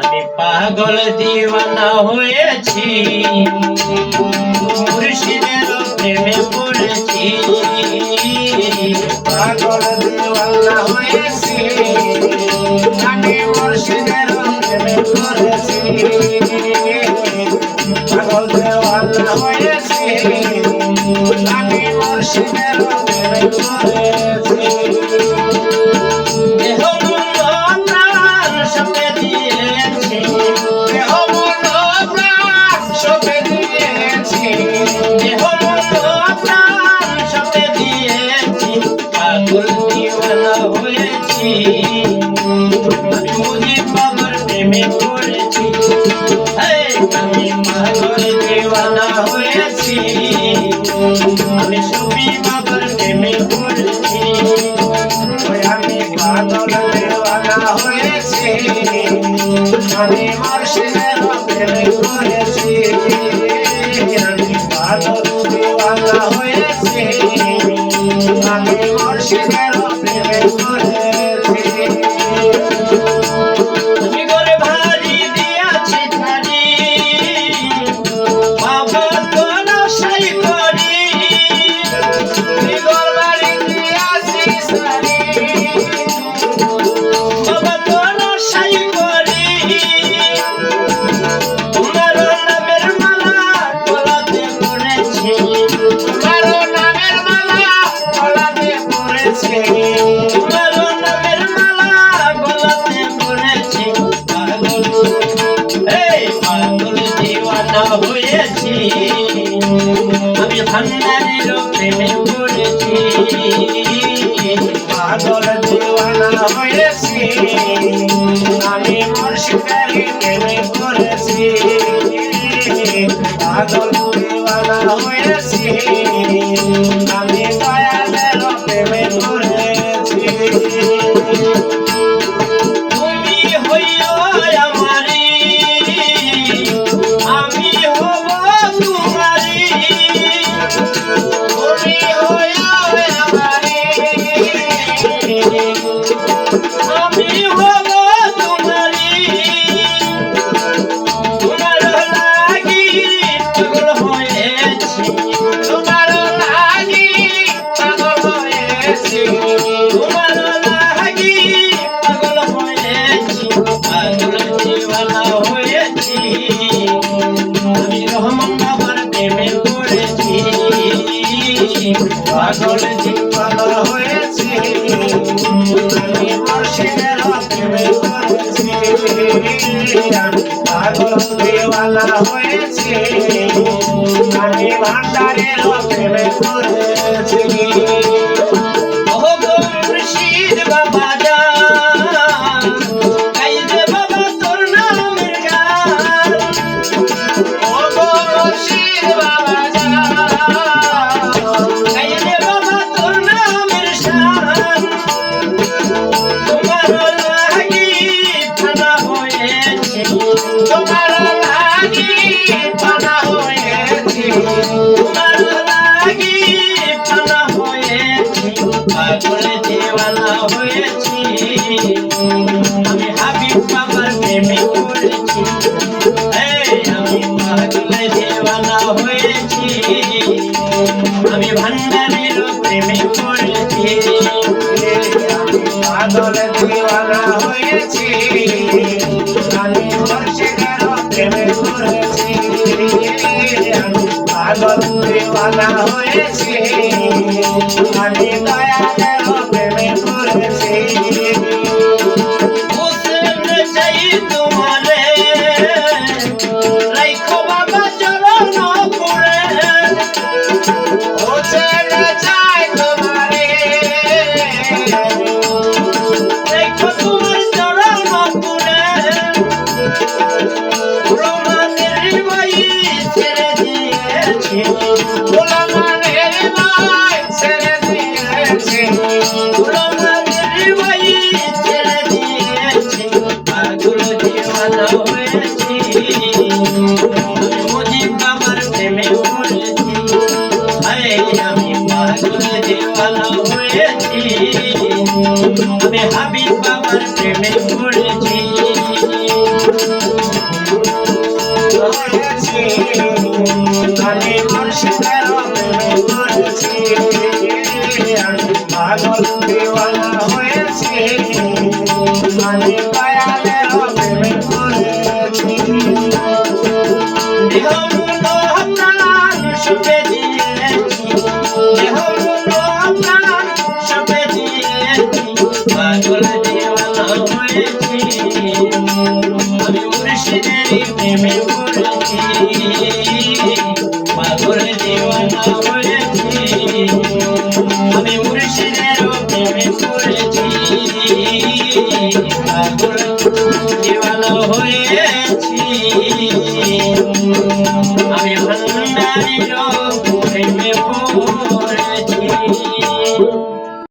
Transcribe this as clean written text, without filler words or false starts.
আমি পাগল দিওয়ানা হয়েছি, মুর্শিদের প্রেমে পড়েছি। পাগল দিওয়ানা হয়েছি, আমি মুর্শিদের প্রেমে পড়েছি। পাগল দিওয়ানা হয়েছি, আমি মুর্শিদের প্রেমে পড়েছি। আমি মুজিব বাবার প্রেমে পড়েছি, আমি পাগল দিওয়ানা হয়েছি, আমি সুফি বাবার প্রেমে পড়েছি। আমি পাগল দিওয়ানা হয়েছি, আমি মুর্শিদের প্রেমে পড়েছি। আমি পাগল দিওয়ানা হয়েছি, আমি মুর্শিদের প্রেমে পড়েছি। আমি ঘরে ভারী দিয়াছি থারি, বাবা তোর আশাই করি। আমি ঘর বাড়ি দিয়াছি সারি, বাবা তোর আশাই করি। তোমার নামের মালা গলাতে পড়েছি, তোমার নামের মালা গলাতে পড়েছে। তোমার নামের মালা গলাতে পড়েছি। পাগল পাগল দিওয়ানা হয়েছি, আমি ভান্ডারের প্রেমে পড়েছি। পাগল দিওয়ানা হয়েছি, আমি মুর্শিদের প্রেমে পড়েছি। পাগল দিওয়ানা হয়েছি, আমি দয়ালের প্রেমে পড়েছি। তুমি হইও আমারি, আমি হব তোমারি। তুমি হইও আমারি, আমি হব তোমারি। তোমার লাগি পাগল হয়েছি, তোমার লাগি পাগল হয়েছি। তোমার লাগি পাগল হয়েছি। পাগল দিওয়ানা হয়েছি, আমি রহমান বাবার প্রেমে পড়েছি। পাগল দিওয়ানা হয়েছি, আমি মুর্শিদের প্রেমে পড়েছি। আমি পাগল দিওয়ানা হয়েছি, আমি ভান্ডারের প্রেমে পড়েছি। ওহ গো মুর্শিদ বাবা যান, গাইবে বাবা তোর নামের গান। ও গো মুর্শিদ বাবা যান, গাইবে বাবা তোর নামের শান। তোমার লাগি ফানা হয়েছে, তোমার লাগি পানা হয়েছি। তোমার লাগি ফানা হয়েছে। পাগল দিওয়ানা হয়েছি, আমি হাবিব বাবার প্রেমে পড়েছি। আমি পাগল দিওয়ানা হয়েছি, আমি ভান্ডারের প্রেমে পড়েছি। আমি পাগল দিওয়ানা হয়েছি, আমি মুর্শিদের প্রেমে পড়েছি। আমি পাগল দিওয়ানা হয়েছি, আমি দয়ালের প্রেমে পড়েছি। হোসেন চাই তোমারে, রাইখো বাবা চরণ পুরে। ও ছেলে চাই তোমারে, রাইখো তোমার চরণ পুরে। রোমানের বাই ছেড়ে দিয়েছি, গোলামানের মায় ছেড়ে দিয়েছি। রোমানের বাই ছেড়ে দিয়েছি। পাগল দিওয়ানা হয়েছি, আমি মুজিব বাবার প্রেমে পড়েছি। আমি পাগল দিওয়ানা হয়েছি, আমি হাবিব বাবার প্রেমে পড়েছি। হয়েছি আমি মুর্শিদের প্রেমে পড়েছি আমি পাগল দিওয়ানা হয়েছি আমি দয়ালের প্রেমে পড়েছি দেহ মন প্রাণ সপে দিয়েছি, দেহ মন প্রাণ সপে দিয়েছি, পাগল দিওয়ানা হয়েছি, আমি মুর্শিদের প্রেমে পড়েছি, পাগল দিওয়ানা হয়েছি, আমি মুর্শিদের প্রেমে পড়েছি, পাগল দিওয়ানা হয়েছি।